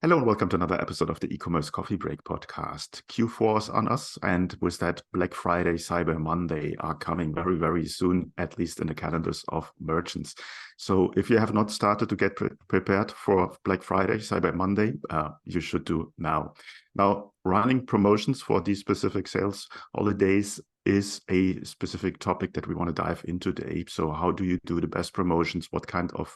Hello and welcome to another episode of the e-commerce coffee break podcast. Q4 is on us, and with that, Black Friday, Cyber Monday are coming very, very soon, at least in the calendars of merchants. So if you have not started to get prepared for Black Friday, Cyber Monday, you should do now. Now, running promotions for these specific sales holidays is a specific topic that we want to dive into today. So how do you do the best promotions? What kind of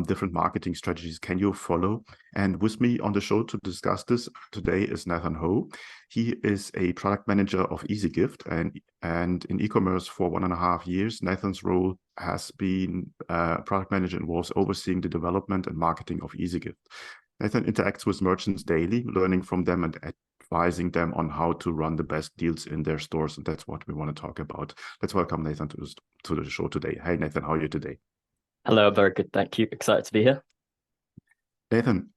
different marketing strategies can you follow? And with me on the show to discuss this today is Nathan Ho. He is a product manager of EasyGift, and in e-commerce for 1.5 years. Nathan's role has been product manager and was overseeing the development and marketing of EasyGift. Nathan interacts with merchants daily, learning from them and advising them on how to run the best deals in their stores. And that's what we want to talk about. Let's welcome Nathan to the show today. Hey, Nathan, how are you today? Hello, very good. Thank you. Excited to be here. Nathan,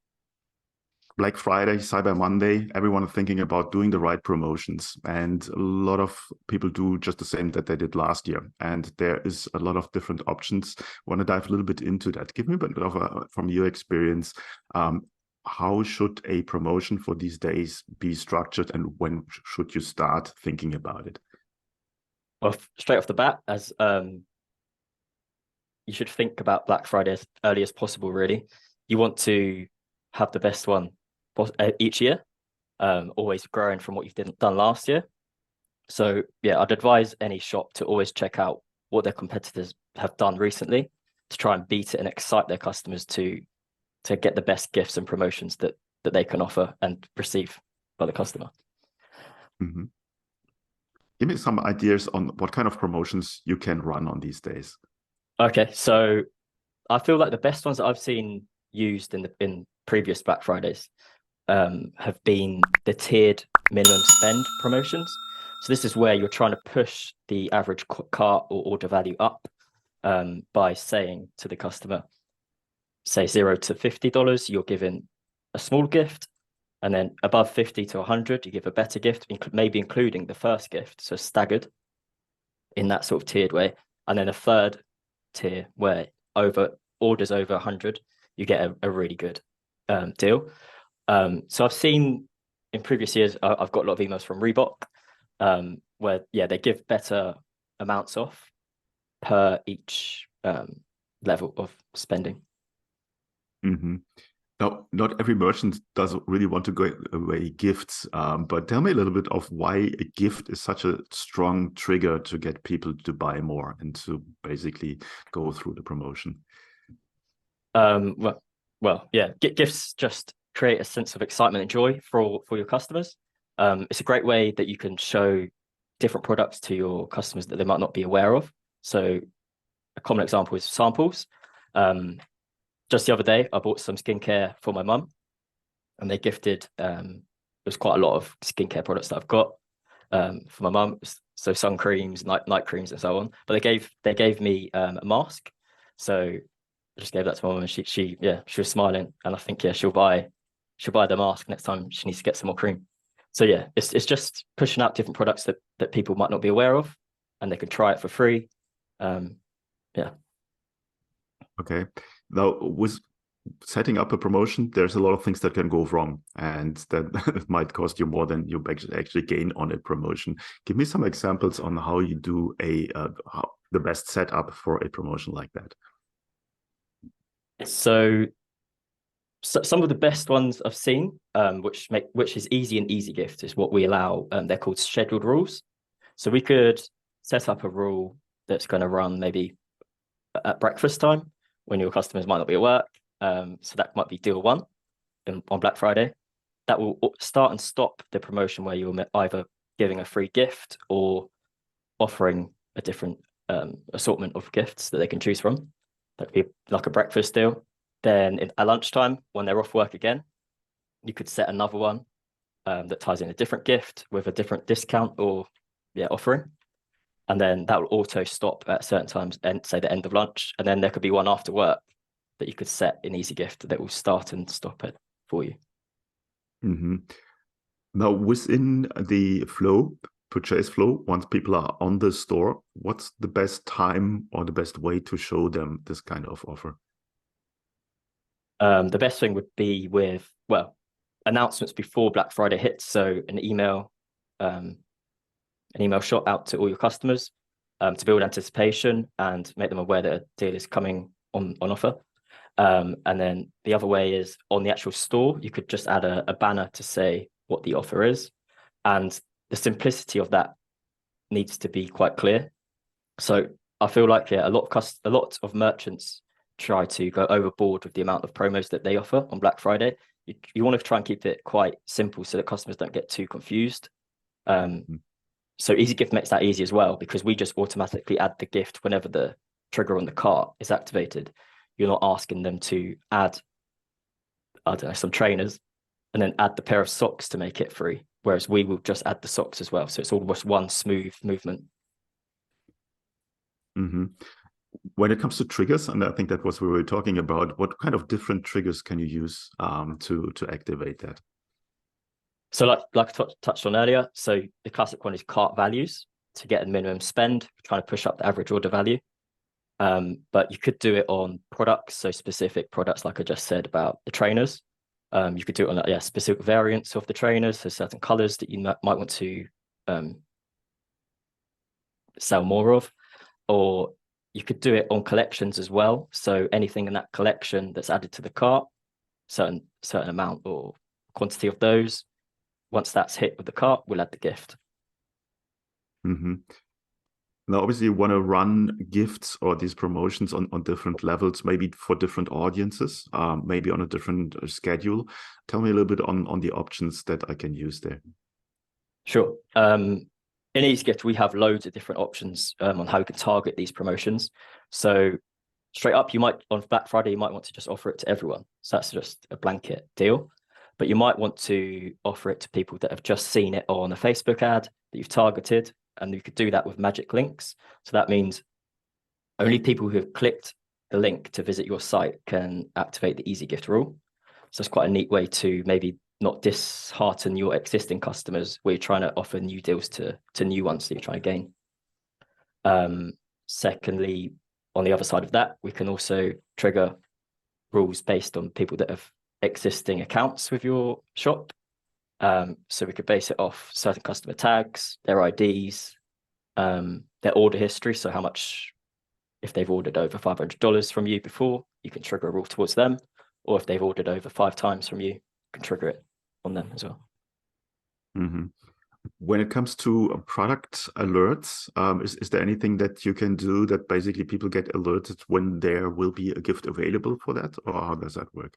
Black Friday, Cyber Monday, everyone is thinking about doing the right promotions. And a lot of people do just the same that they did last year. And there is a lot of different options. I want to dive a little bit into that. Give me a bit of from your experience, how should a promotion for these days be structured, and when should you start thinking about it? Well, straight off the bat, as you should think about Black Friday as early as possible, really. You want to have the best one each year, always growing from what you've done last year. So yeah, I'd advise any shop to always check out what their competitors have done recently to try and beat it and excite their customers to get the best gifts and promotions that they can offer and receive by the customer. Mm-hmm. Give me some ideas on what kind of promotions you can run on these days. Okay, so I feel like the best ones that I've seen used in previous Black Fridays have been the tiered minimum spend promotions. So this is where you're trying to push the average cart or order value up by saying to the customer, say $0 to $50, you're given a small gift, and then above 50 to 100, you give a better gift, maybe including the first gift, so staggered in that sort of tiered way. And then a third tier where orders over 100, you get a really good deal. So I've seen in previous years, I've got a lot of emails from Reebok where they give better amounts off per each level of spending. Mm-hmm. Now, not every merchant does really want to go away gifts, but tell me a little bit of why a gift is such a strong trigger to get people to buy more and to basically go through the promotion. Gifts just create a sense of excitement and joy for your customers. It's a great way that you can show different products to your customers that they might not be aware of. So a common example is samples. Just the other day, I bought some skincare for my mum, and they gifted, there's quite a lot of skincare products that I've got for my mum. So sun creams, night creams, and so on. But they gave me a mask. So I just gave that to my mum, and she was smiling, and I think she'll buy the mask next time she needs to get some more cream. So yeah, it's just pushing out different products that people might not be aware of, and they can try it for free. Okay. Now, with setting up a promotion, there's a lot of things that can go wrong, and that might cost you more than you actually gain on a promotion. Give me some examples on how you do the best setup for a promotion like that. So some of the best ones I've seen, which is easy and EasyGift, is what we allow. They're called scheduled rules. So we could set up a rule that's going to run maybe at breakfast time when your customers might not be at work. So that might be deal one on Black Friday. That will start and stop the promotion where you're either giving a free gift or offering a different assortment of gifts that they can choose from. That could be like a breakfast deal. Then at lunchtime, when they're off work again, you could set another one that ties in a different gift with a different discount or offering. And then that will auto stop at certain times, and say the end of lunch. And then there could be one after work that you could set in EasyGift that will start and stop it for you. Mm-hmm. Now, within the purchase flow, once people are on the store, what's the best time or the best way to show them this kind of offer? The best thing would be with, well, announcements before Black Friday hits. So an email shot out to all your customers to build anticipation and make them aware that a deal is coming on offer. And then the other way is on the actual store, you could just add a banner to say what the offer is. And the simplicity of that needs to be quite clear. So I feel like, yeah, a lot of merchants try to go overboard with the amount of promos that they offer on Black Friday. You want to try and keep it quite simple so that customers don't get too confused. So EasyGift makes that easy as well, because we just automatically add the gift whenever the trigger on the cart is activated. You're not asking them to add, I don't know, some trainers and then add the pair of socks to make it free. Whereas we will just add the socks as well. So it's almost one smooth movement. When it comes to triggers, and I think that was what we were talking about, what kind of different triggers can you use to activate that? So like I touched on earlier, so the classic one is cart values to get a minimum spend, trying to push up the average order value. But you could do it on products, so specific products, like I just said about the trainers. You could do it on specific variants of the trainers, so certain colors that you might want to sell more of, or you could do it on collections as well. So anything in that collection that's added to the cart, certain amount or quantity of those. Once that's hit with the cart, we'll add the gift. Now, obviously, you want to run gifts or these promotions on different levels, maybe for different audiences, maybe on a different schedule. Tell me a little bit on the options that I can use there. Sure. In EasyGift, we have loads of different options on how we can target these promotions. So straight up, on Black Friday, you might want to just offer it to everyone. So that's just a blanket deal. But you might want to offer it to people that have just seen it on a Facebook ad that you've targeted, and you could do that with magic links. So that means only people who have clicked the link to visit your site can activate the EasyGift rule. So it's quite a neat way to maybe not dishearten your existing customers where you're trying to offer new deals to new ones that you're trying to gain. Secondly, on the other side of that, we can also trigger rules based on people that have existing accounts with your shop. So we could base it off certain customer tags, their IDs, their order history. So how much, if they've ordered over $500 from you before, you can trigger a rule towards them. Or if they've ordered over 5 times from you, you can trigger it on them as well. When it comes to product alerts, is there anything that you can do that basically people get alerted when there will be a gift available for that? Or how does that work?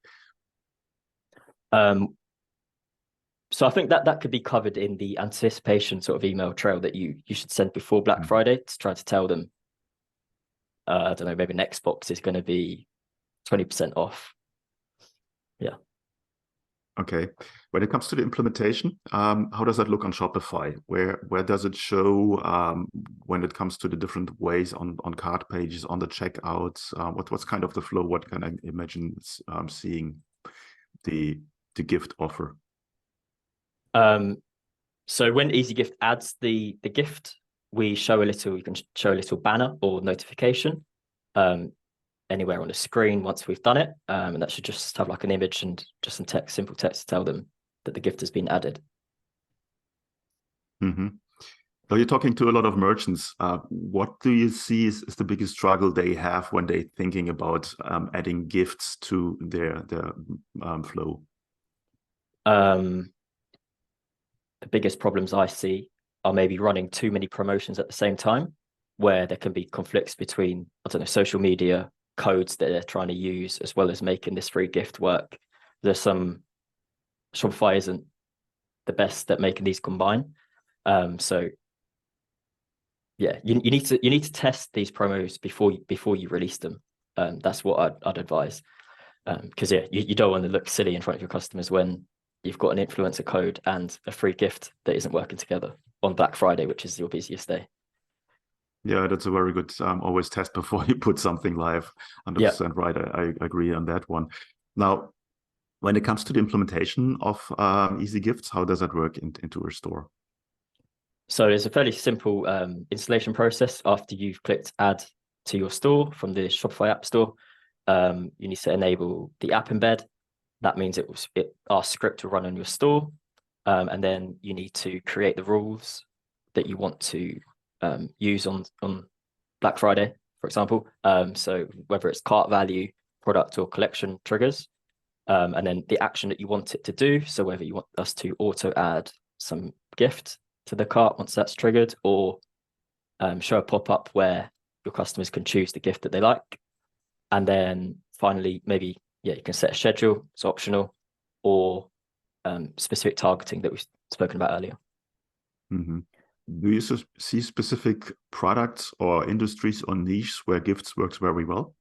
So I think that could be covered in the anticipation sort of email trail that you should send before Black Friday to try to tell them, I don't know, maybe next box is going to be 20% off. Yeah. Okay. When it comes to the implementation, how does that look on Shopify? Where does it show when it comes to the different ways on cart pages, on the checkouts? What's kind of the flow? What can I imagine seeing the gift offer? So when EasyGift adds the gift, you can show a little banner or notification anywhere on the screen once we've done it. And that should just have like an image and just some text, simple text to tell them that the gift has been added. So you're talking to a lot of merchants. What do you see is the biggest struggle they have when they're thinking about adding gifts to their flow? The biggest problems I see are maybe running too many promotions at the same time, where there can be conflicts between, I don't know, social media codes that they're trying to use, as well as making this free gift work. There's some, Shopify isn't the best at making these combine. So yeah, you need to test these promos before you release them. That's what I'd advise. Because you don't want to look silly in front of your customers when you've got an influencer code and a free gift that isn't working together on Black Friday, which is your busiest day. Yeah, that's a very good always test before you put something live. 100% right. I agree on that one. Now, when it comes to the implementation of EasyGifts, how does that work into your store? So it's a fairly simple installation process. After you've clicked add to your store from the Shopify App Store, you need to enable the app embed. That means our script will run on your store. And then you need to create the rules that you want to use on Black Friday, for example. So whether it's cart value, product, or collection triggers, and then the action that you want it to do. So whether you want us to auto add some gift to the cart once that's triggered, or show a pop-up where your customers can choose the gift that they like. And then finally, maybe, you can set a schedule, it's optional, or specific targeting that we've spoken about earlier. Mm-hmm. Do you see specific products or industries or niches where gifts works very well?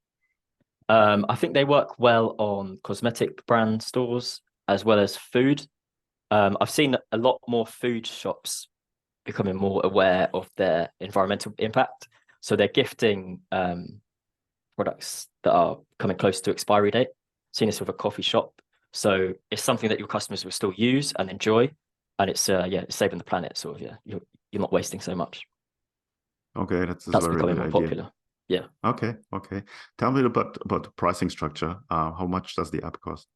I think they work well on cosmetic brand stores as well as food. I've seen a lot more food shops becoming more aware of their environmental impact. So they're gifting products that are coming close to expiry date. Seen this with a coffee shop. So it's something that your customers will still use and enjoy. And it's it's saving the planet, sort of. You're not wasting so much. Okay, that's very becoming more popular. Yeah. Okay. Tell me about the pricing structure. How much does the app cost?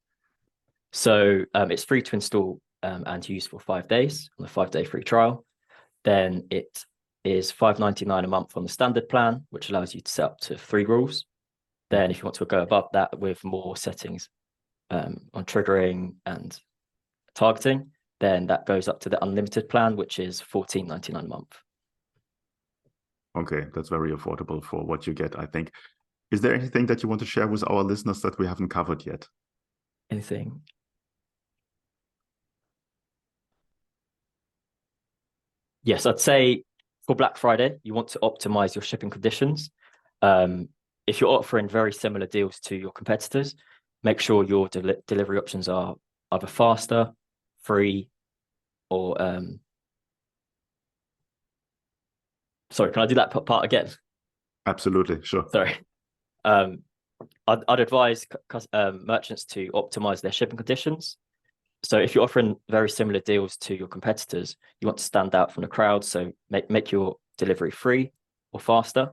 So it's free to install and use for 5 days on a 5-day free trial. Then it is $5.99 a month on the standard plan, which allows you to set up to 3 rules. Then if you want to go above that with more settings on triggering and targeting, then that goes up to the unlimited plan, which is $14.99 a month. Okay, that's very affordable for what you get, I think. Is there anything that you want to share with our listeners that we haven't covered yet? Anything? Yes, I'd say for Black Friday, you want to optimize your shipping conditions. If you're offering very similar deals to your competitors, make sure your delivery options are either faster, free, or sorry, can I do that part again? Absolutely, sure. Sorry. I'd advise merchants to optimize their shipping conditions. So if you're offering very similar deals to your competitors, you want to stand out from the crowd. So make your delivery free or faster.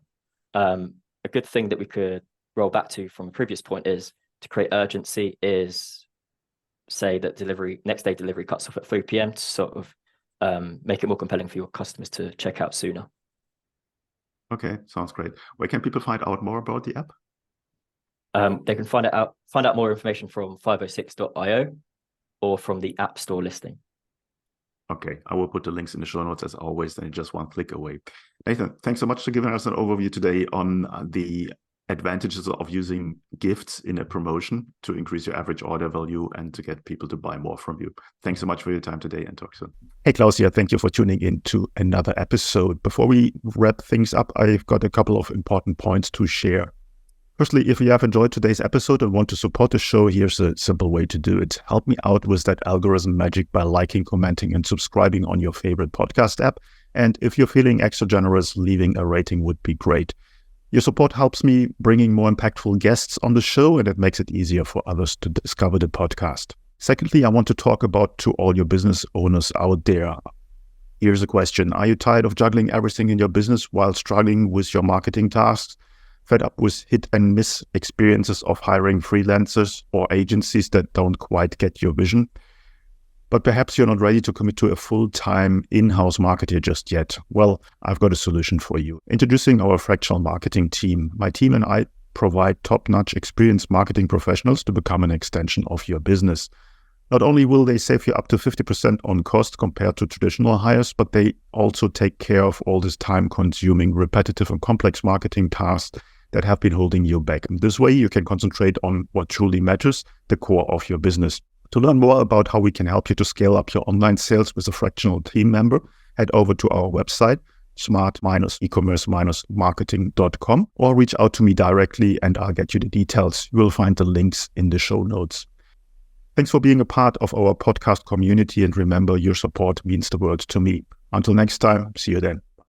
A good thing that we could roll back to from a previous point is to create urgency, is say that next day delivery cuts off at 3 p.m. to sort of make it more compelling for your customers to check out sooner. Okay, sounds great. Where can people find out more about the app? They can find out more information from 506.io or from the App Store listing. Okay, I will put the links in the show notes as always, then just one click away. Nathan, thanks so much for giving us an overview today on the advantages of using gifts in a promotion to increase your average order value and to get people to buy more from you. Thanks so much for your time today, and talk soon. Hey, Klaus here. Thank you for tuning in to another episode. Before we wrap things up, I've got a couple of important points to share. Firstly, if you have enjoyed today's episode and want to support the show, here's a simple way to do it. Help me out with that algorithm magic by liking, commenting, and subscribing on your favorite podcast app. And if you're feeling extra generous, leaving a rating would be great. Your support helps me bringing more impactful guests on the show, and it makes it easier for others to discover the podcast. Secondly, I want to talk about to all your business owners out there. Here's a question. Are you tired of juggling everything in your business while struggling with your marketing tasks? Fed up with hit and miss experiences of hiring freelancers or agencies that don't quite get your vision? But perhaps you're not ready to commit to a full-time in-house marketer just yet. Well, I've got a solution for you. Introducing our fractional marketing team. My team and I provide top-notch experienced marketing professionals to become an extension of your business. Not only will they save you up to 50% on cost compared to traditional hires, but they also take care of all this time-consuming, repetitive and complex marketing tasks that have been holding you back. And this way you can concentrate on what truly matters, the core of your business. To learn more about how we can help you to scale up your online sales with a fractional team member, head over to our website, smart-ecommerce-marketing.com, or reach out to me directly and I'll get you the details. You will find the links in the show notes. Thanks for being a part of our podcast community, and remember, your support means the world to me. Until next time, see you then.